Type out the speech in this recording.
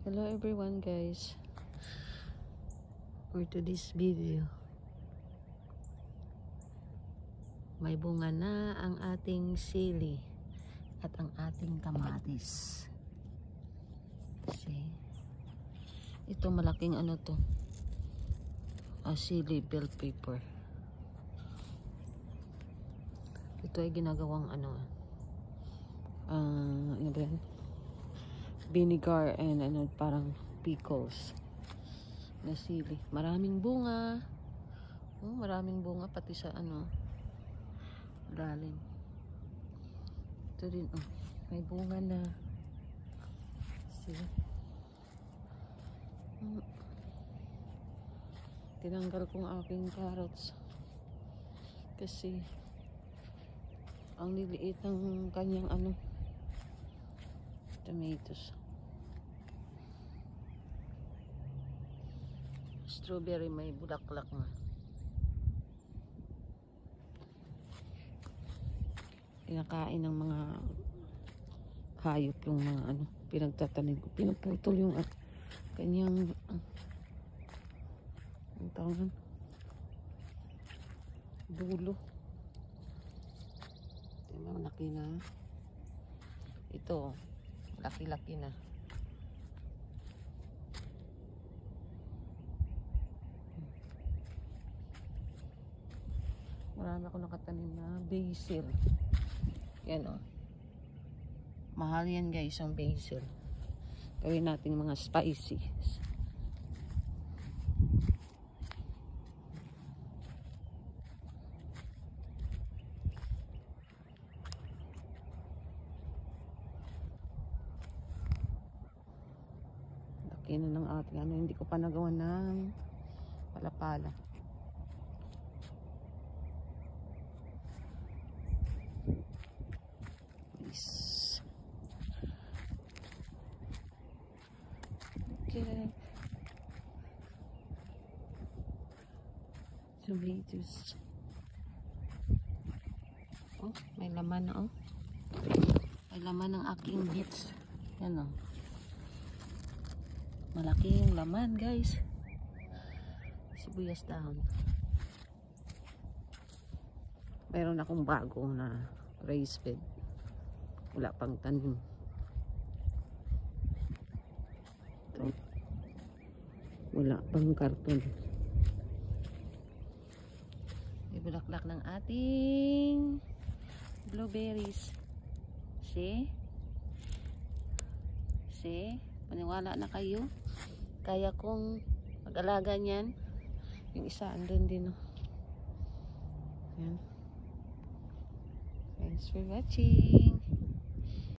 Hello everyone guys, for today's video may bunga na ang ating sili at ang ating kamatis. See? Ito malaking ano to, sili bell pepper. Ito ay ginagawang ano ba yan? Vinegar and ano, parang pickles na sili. Maraming bunga. Maraming bunga pati sa ano lalim. Ito din may bunga na. See? Tinanggal kong aking carrots kasi ang liliit ng kanyang ano tomatoes. Strawberry may bulaklak na. Pinakain ng mga hayop yung mga ano, pinagtatanim ko. Pinuputol yung kanyang ang tawag dulo. Tingnan, laki na. Ito laki-laki na. Marami ako nakatanim na basil. Yan mahal yan guys ang basil. Gawin natin mga spicy. Laki na ng ating ano, hindi ko pa nagawa ng palapala. Okay. Tomatoes. May laman na May laman ng aking beets. Yan malaking laman guys. Sibuyas dahon. Meron akong bago na raised bed. Wala pang tanim. Ito. Wala pang karton. Ibulaklak ng ating blueberries. See? See? Maniwala na kayo. Kaya kong mag-alaga niyan. Yung isa andun din Yan. Thanks for watching.